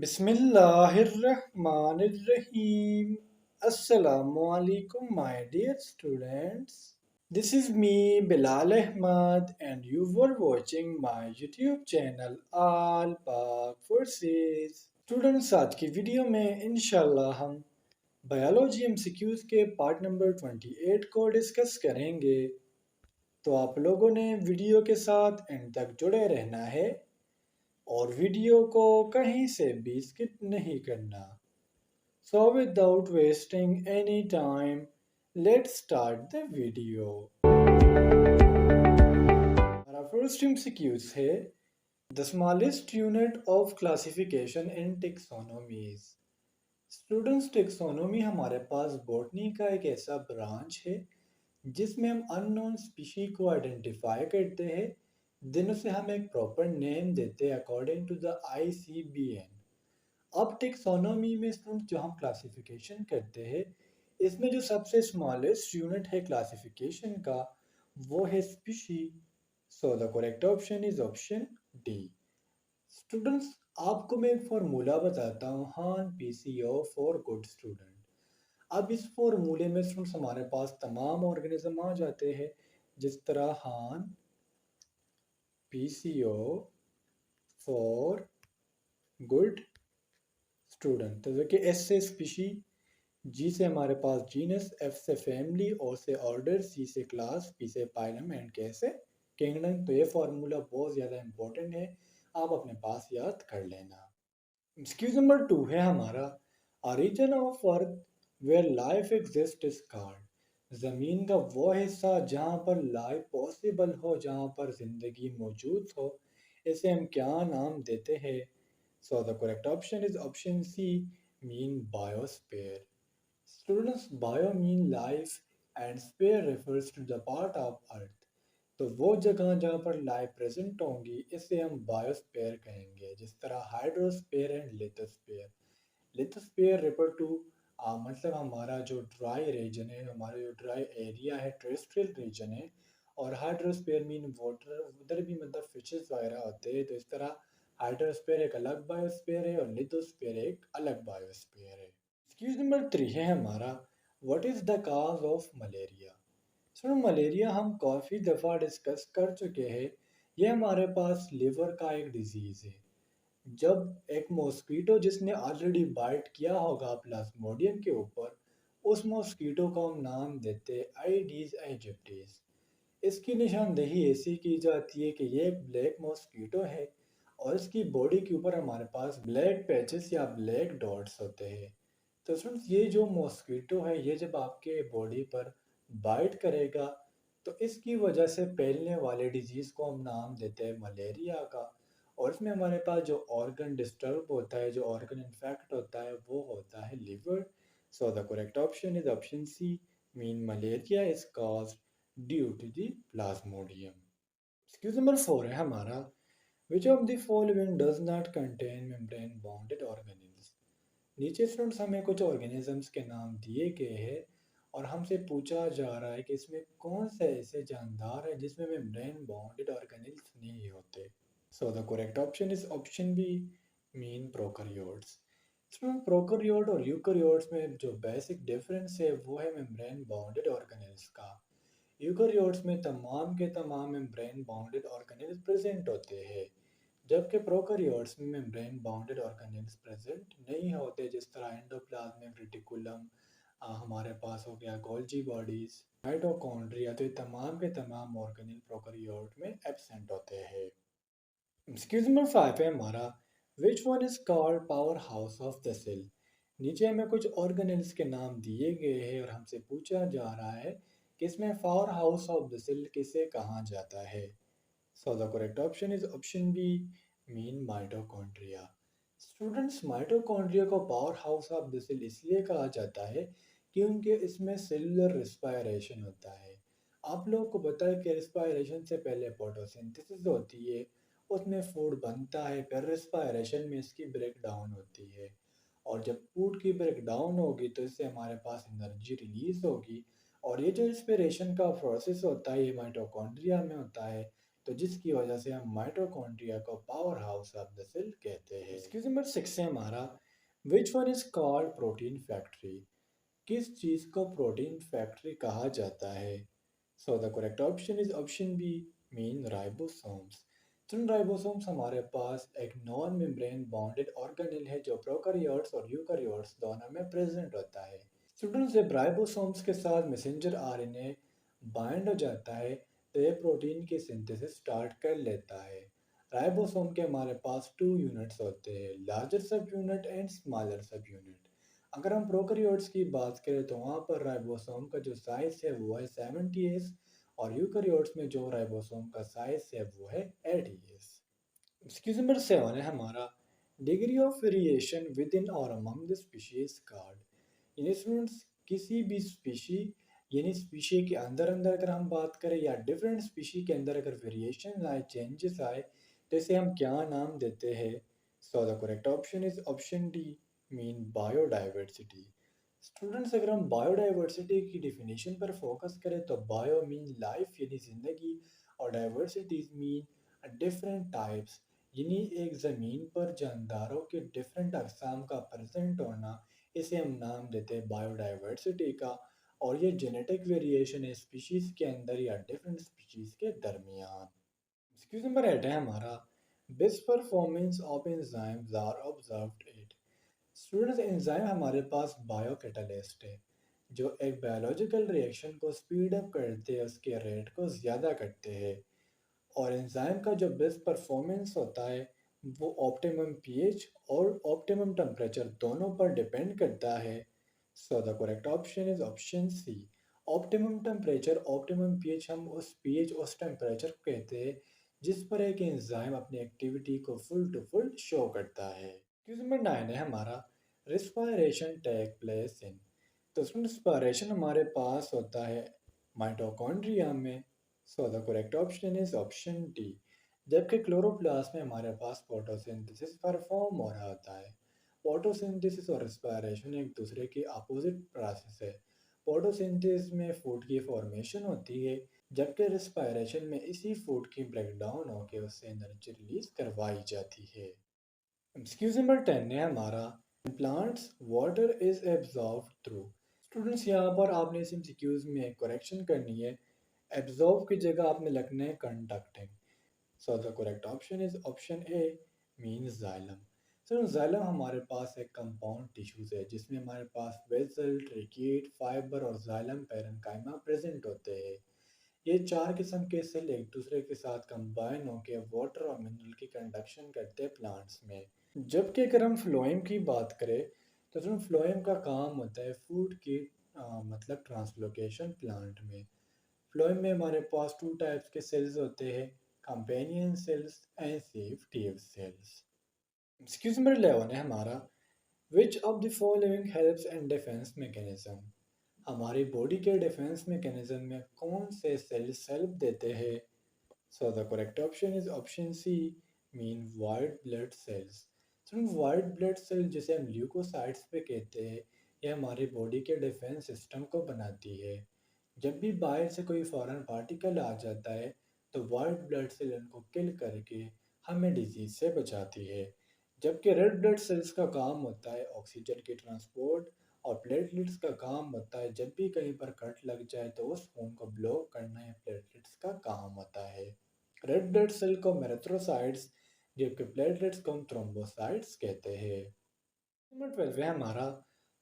Bismillahirrahmanirrahim. Assalamu alaikum, my dear students. This is me, Bilal Ahmad, and you were watching my YouTube channel All Pak Forces. Students आज की video में इंशाल्लाह हम biology MCQs के part number 28 को discuss करेंगे। तो आप लोगों ने वीडियो के साथ एंड तक जुड़े रहना है और वीडियो को कहीं से भी स्किप नहीं करना। So without wasting any time, let's start the video. हमारा फर्स्ट एमसीक्यूज है the smallest unit of classification in taxonomies. Students, taxonomy हमारे पास बॉटनी का एक ऐसा ब्रांच है जिसमें हम अननोन स्पीशी को आइडेंटिफाई करते हैं, दिन उसे हम एक प्रॉपर नेम देते हैं अकॉर्डिंग टू द ICBN। अब टेक्सोनोमी में स्टूडेंट जो हम क्लासिफिकेशन करते हैं, इसमें जो सबसे स्मॉलेस्ट यूनिट है क्लासिफिकेशन का वो है species. So the correct option is option D. Students, आपको मैं एक फार्मूला बताता हूँ, हान PCO फॉर गुड स्टूडेंट। अब इस फार्मूले में स्टूडेंट्स हमारे पास तमाम ऑर्गेनिज्म आ जाते हैं, जिस तरह हान PCO फॉर गुड स्टूडेंट। तो देखिए, एस से स्पीशी, जी से हमारे पास जीनस, एफ से फैमिली, ओ से ऑर्डर, सी से क्लास, पी से पाइलम एंड के से किंगडम। तो ये फार्मूला बहुत ज़्यादा इंपॉर्टेंट है, आप अपने पास याद कर लेना। एक्सक्यूज नंबर 2 है हमारा a region of earth where life exist is called. ज़मीन का वो हिस्सा जहाँ पर लाइफ पॉसिबल हो, जहाँ पर ज़िंदगी मौजूद हो, इसे हम क्या नाम देते हैं? So the correct option is option c, mean biosphere. Students, bio mean life and sphere refers to the part of earth। तो वो जगह जहाँ पर लाइफ प्रेजेंट होंगी इसे हम बायोस्फीयर कहेंगे, जिस तरह hydrosphere and lithosphere. Lithosphere refer to मतलब हमारा जो ड्राई रीजन है, हमारा जो ड्राई एरिया है, टेरेस्ट्रियल रीजन है। और हाइड्रोस्फीयर मीन वाटर, उधर भी मतलब फिशेस वगैरह होते हैं। तो इस तरह हाइड्रोस्फीयर एक अलग बायोस्फीयर है और लिथोस्फीयर एक अलग बायोस्फीयर है। एक्सक्यूज नंबर 3 है हमारा what is the cause of malaria. Sir, malaria हम काफ़ी दफ़ा डिस्कस कर चुके हैं। ये हमारे पास लिवर का एक डिजीज़ है। जब एक मॉस्किटो जिसने ऑलरेडी बाइट किया होगा प्लाज्मोडियम के ऊपर, उस मॉस्किटो को हम नाम देते हैं आइडीज एजिप्टीज। इसकी निशानदेही ऐसी की जाती है कि ये एक ब्लैक मॉस्किटो है और इसकी बॉडी के ऊपर हमारे पास ब्लैक पैचेस या ब्लैक डॉट्स होते हैं। तो फ्रेंड्स, ये जो मॉस्किटो है, ये जब आपके बॉडी पर बाइट करेगा तो इसकी वजह से फैलने वाले डिजीज़ को हम नाम देते हैं मलेरिया का। और इसमें हमारे पास जो ऑर्गन डिस्टर्ब होता है, जो ऑर्गन इन्फेक्ट होता है, वो होता है liver. So the correct option is option c, mean malaria is caused due to the plasmodium. Excuse number 4 है हमारा which of the following does not contain membrane bonded organelles. नीचे फ्रेंड्स हमें कुछ ऑर्गेनिजम्स के नाम दिए गए हैं और हमसे पूछा जा रहा है कि इसमें कौन से ऐसे जानदार है जिसमें मेम्ब्रेन बॉन्डेड ऑर्गेनिल्स नहीं होते। So the correct option is option B, mean prokaryotes. इसमें प्रोकैरियोट और यूकैरियोट्स में जो बेसिक डिफरेंस है वो है मेम्ब्रेन बॉन्डेड ऑर्गेनिल्स का। यूकैरियोट्स में तमाम के तमाम मेम्ब्रेन बाउंडेड ऑर्गेनेल्स प्रेजेंट होते हैं, जबकि प्रोकैरियोट्स में मेम्ब्रेन बाउंडेड ऑर्गेनेल्स प्रेजेंट नहीं होते, जिस तरह एंडोप्लाज्मिक रेटिकुलम, हमारे पास हो गया गोल्जी बॉडीज, माइटोकॉन्ड्रिया। तो ये तमाम के तमाम ऑर्गेनेल प्रोकैरियोट में एब्सेंट होते हैं। एक्सक्यूज नंबर 5 है हमारा which one is called power house of the cell. नीचे हमें कुछ ऑर्गेनेल्स के नाम दिए गए हैं और हमसे पूछा जा रहा है कि इसमें power house of the cell किसे कहा जाता है। So the correct option is option B, mean mitochondria. Students, mitochondria को power house of the cell इसलिए कहा जाता है क्योंकि इसमें सेलुलर रिस्पायरेशन होता है। आप लोगों को पता है कि रिस्पायरेशन से पहले फोटोसिंथेसिस होती है, उसमें फूड बनता है, फिर रिस्पायरेशन में इसकी ब्रेक डाउन होती है। और जब फूड की ब्रेक डाउन होगी तो इससे हमारे पास एनर्जी रिलीज होगी। और ये जो रिस्पिरेशन का प्रोसेस होता है ये माइटोकॉन्ड्रिया में होता है, तो जिसकी वजह से हम माइटोकॉन्ड्रिया को power house of the cell कहते हैं। एक्सक्यूज नंबर 6 है हमारा, which one is called protein factory? किस चीज़ को प्रोटीन फैक्ट्री कहा जाता है? So the correct option is option B, mean ribosomes. जिन राइबोसोम्स हमारे पास एक नॉन मेम्ब्रेन बॉन्डेड ऑर्गेनेल है जो प्रोकैरियोट्स और यूकैरियोट्स दोनों में प्रेजेंट होता है। स्टूडेंट्स, जब राइबोसोम्स के साथ मैसेंजर आरएनए बाइंड हो जाता है तो ये प्रोटीन की सिंथेसिस स्टार्ट कर लेता है। राइबोसोम के हमारे पास टू यूनिट्स होते हैं, लार्जर सब यूनिट एंड स्मॉलर सब यूनिट। अगर हम प्रोकैरियोट्स की बात करें तो वहाँ पर राइबोसोम का जो साइज है वो है 70s, और यूकैरियोट्स में जो राइबोसोम का साइज है वो है 80s। एक्सक्यूज नंबर 7 है हमारा, degree of variation with in और अमंग द स्पीशीज कार्ड। यानी स्टूडेंट्स, किसी भी स्पीशी यानी स्पीशी के अंदर अंदर अगर हम बात करें या डिफरेंट स्पीशी के अंदर अगर वेरिएशन आए, चेंजेस आए, तो इसे हम क्या नाम देते हैं? So the correct option is option D, mean biodiversity. Students, अगर हम बायोडाइवर्सिटी की डिफिनेशन पर फोकस करें तो बायो मीन लाइफ यानी ज़िंदगी, और डाइवर्सिटीज मीन डिफरेंट टाइप्स यानी एक ज़मीन पर जानदारों के डिफरेंट अकसाम का प्रेजेंट होना, इसे हम नाम देते हैं बायोडाइवर्सिटी का। और ये जेनेटिक वेरिएशन है स्पीशीज़ के अंदर या डिफरेंट स्पीशीज़ के दरमियान। एक्सक्यूज नंबर 8 है हमारा, best performance of enzymes are observed at. Students, enzyme हमारे पास बायो कैटालिस्ट है जो एक बायोलॉजिकल रिएक्शन को स्पीड अप करते हैं, उसके रेट को ज़्यादा करते हैं। और एंजाइम का जो बेस्ट परफॉर्मेंस होता है वो ऑप्टिमम पीएच और ऑप्टिमम टेम्परेचर दोनों पर डिपेंड करता है। So the correct option is option c, optimum temperature optimum pH. हम उस पीएच उस टेम्परेचर को कहते हैं जिस पर एक एंजाइम अपनी एक्टिविटी को फुल टू फुल शो करता है। क्वेश्चन नंबर 9 है हमारा, रिस्पायरेशन टेक प्लेस इन। तो उसमें रिस्पायरेशन हमारे पास होता है माइटोकॉन्ड्रिया में। So the correct option is option D, जबकि क्लोरोप्लास्ट में हमारे पास फोटोसिंथेसिस परफॉर्म हो रहा होता है। फोटोसिंथेसिस और रिस्पायरेशन एक दूसरे की अपोजिट प्रोसेस है। फोटोसिंथेसिस में फूड की फॉर्मेशन होती है, जबकि रिस्पायरेशन में इसी फूड की ब्रेकडाउन होकर उससे एनर्जी रिलीज करवाई जाती है। एक्सक्यूज नंबर 10 है हमारा, plants water is absorb through. Students, यहाँ पर आपने इस एमसीक्यूज में एक करेक्शन करनी है, एब्जॉर्ब की जगह आपने लिखना है conducting. So the correct option is option A, means xylem. So xylem हमारे पास एक कंपाउंड टिश्यूज है जिसमें हमारे पास वेसल, ट्रिकेट, फाइबर और जाइलम पैरेन्काइमा प्रेजेंट होते हैं। ये चार किस्म के सेल एक दूसरे के साथ कंबाइन होकर वाटर और मिनरल की कंडक्शन करते हैं प्लांट्स में। जबकि अगर हम फ्लोएम की बात करें तो उसमें फ्लोएम का काम होता है फूड की मतलब ट्रांसलोकेशन प्लांट में। फ्लोएम में हमारे पास टू टाइप्स के सेल्स होते हैं, companion cells and safety cells. Excuse number 11 है हमारा, which of the following helps in defence mechanism. हमारी बॉडी के डिफेंस मैकेनिज्म में कौन से सेल्स हेल्प देते हैं? So the correct option is option c, mean white blood cells. तो वाइट ब्लड सेल जिसे हम ल्यूकोसाइट्स पे कहते हैं, ये हमारी बॉडी के डिफेंस सिस्टम को बनाती है। जब भी बाहर से कोई फॉरेन पार्टिकल आ जाता है तो वाइट ब्लड सेल उनको किल करके हमें डिजीज से बचाती है। जबकि रेड ब्लड सेल्स का काम होता है ऑक्सीजन की ट्रांसपोर्ट, और प्लेटलेट्स का काम होता है जब भी कहीं पर कट लग जाए तो उस खून को ब्लॉक करना है, प्लेटलेट्स का काम होता है। रेड ब्लड सेल को मेरिथ्रोसाइट्स, जबकि प्लेटलेट्स को हम थ्रोम्बोसाइट्स कहते हैं। नंबर 12 है हमारा,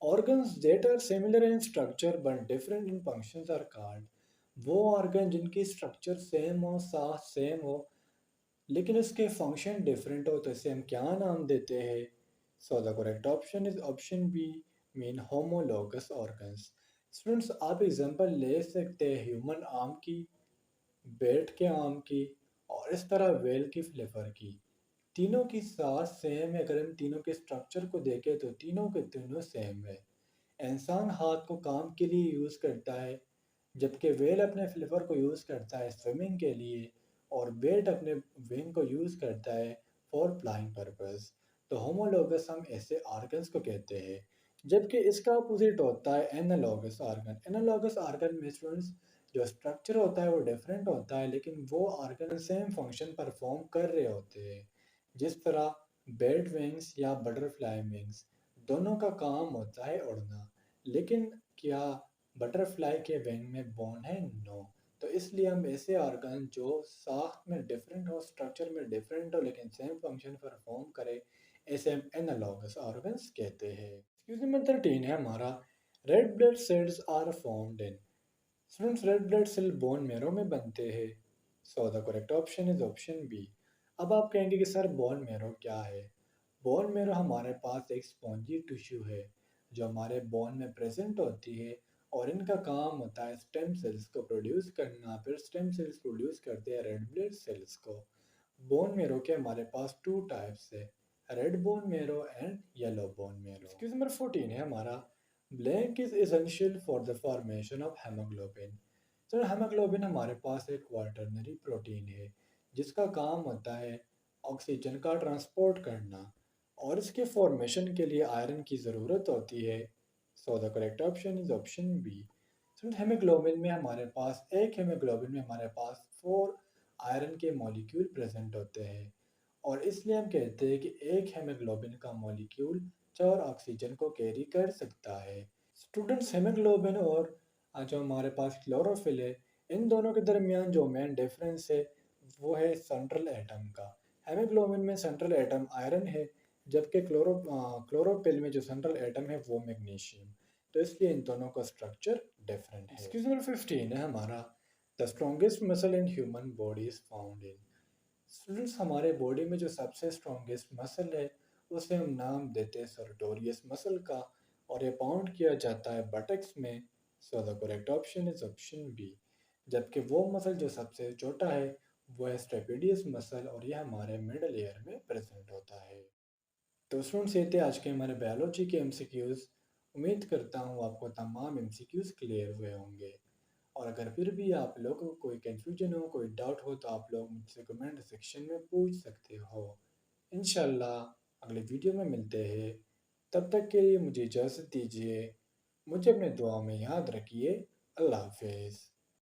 organs that are similar in structure but different in functions are called. वो ऑर्गन जिनकी स्ट्रक्चर सेम हो, साथ सेम हो, लेकिन उसके फंक्शन डिफरेंट हो, तो इसे हम क्या नाम देते हैं? So the correct option is option B, mean homologous organs. Students, आप एग्जांपल ले सकते हैं ह्यूमन आर्म की, बैट के आर्म की, और इस तरह वेल की फ्लेवर की। तीनों की साथ सेम है। अगर हम तीनों के स्ट्रक्चर को देखें तो तीनों के तीनों सेम है। इंसान हाथ को काम के लिए यूज़ करता है, जबकि वेल अपने फ्लिपर को यूज़ करता है स्विमिंग के लिए, और बेट अपने विंग को यूज़ करता है फॉर फ्लाइंग पर्पस। तो होमोलोगस हम ऐसे ऑर्गन्स को कहते हैं। जबकि इसका अपोजिट होता है एनालॉगस ऑर्गन। एनालॉगस ऑर्गन में स्टूडेंट्स जो स्ट्रक्चर होता है वो डिफरेंट होता है, लेकिन वो ऑर्गन सेम फंक्शन परफॉर्म कर रहे होते हैं। जिस तरह बेड विंग्स या बटरफ्लाई विंग्स, दोनों का काम होता है उड़ना, लेकिन क्या बटरफ्लाई के विंग में बोन है? नो। तो इसलिए हम ऐसे ऑर्गन जो साख में डिफरेंट हो, स्ट्रक्चर में डिफरेंट हो, लेकिन सेम फंक्शन परफॉर्म करे, ऐसे हम एनालॉगस ऑर्गन्स कहते हैं। एक्सक्यूज नंबर 13 है हमारा, red blood cells are formed in. Students, red blood cell bone marrow में बनते हैं। So the correct option is option b. अब आप कहेंगे कि सर बोन मैरो क्या है? बोन मैरो हमारे पास एक स्पॉन्जी टिश्यू है जो हमारे बोन में प्रेजेंट होती है, और इनका काम होता है स्टेम सेल्स को प्रोड्यूस करना। फिर स्टेम सेल्स प्रोड्यूस करते हैं रेड ब्लड सेल्स को। बोन मैरो के हमारे पास टू टाइप्स है, red bone marrow and yellow bone marrow. Excuse number 14 है हमारा, blank is essential for the formation of haemoglobin. तो हेमोग्लोबिन हमारे पास एक क्वार्टरनरी प्रोटीन है जिसका काम होता है ऑक्सीजन का ट्रांसपोर्ट करना, और इसके फॉर्मेशन के लिए आयरन की ज़रूरत होती है। So the correct option is option b. Haemoglobin में हमारे पास एक हेमोग्लोबिन में हमारे पास 4 आयरन के मॉलिक्यूल प्रेजेंट होते हैं, और इसलिए हम कहते हैं कि एक हेमोग्लोबिन का मॉलिक्यूल 4 ऑक्सीजन को कैरी कर सकता है। स्टूडेंट्स, हेमोग्लोबिन और जो हमारे पास क्लोरोफिल है, इन दोनों के दरमियान जो मेन डिफरेंस है वो है सेंट्रल एटम का। हेमोग्लोबिन में सेंट्रल एटम आयरन है, जबकि क्लोरोफिल में जो सेंट्रल एटम है वो मैग्नीशियम। तो इसलिए इन दोनों का स्ट्रक्चर डिफरेंट है। एक्सक्यूज नंबर 15 है हमारा, the strongest muscle in human body is found in. Students, हमारे बॉडी में जो सबसे स्ट्रॉन्गेस्ट मसल है उसे हम नाम देते हैं सर्टोरियस मसल का, और ये पाउंड किया जाता है बटक्स में। So the correct option is option b. जबकि वो मसल जो सबसे छोटा है वो है स्ट्रेपेडियस मसल, और यह हमारे मिडल ईयर में प्रेजेंट होता है। तो स्टूडेंट्स, ये थे आज के हमारे बायोलॉजी के एमसीक्यूज़। उम्मीद करता हूँ आपको तमाम एमसीक्यूज़ क्लियर हुए होंगे। और अगर फिर भी आप लोगों को कोई कन्फ्यूजन हो, कोई डाउट हो, तो आप लोग मुझसे कमेंट सेक्शन में पूछ सकते हो। इंशाल्लाह अगले वीडियो में मिलते हैं। तब तक के लिए मुझे इजाज़त दीजिए। मुझे अपने दुआ में याद रखिए। अल्लाह हाफिज़।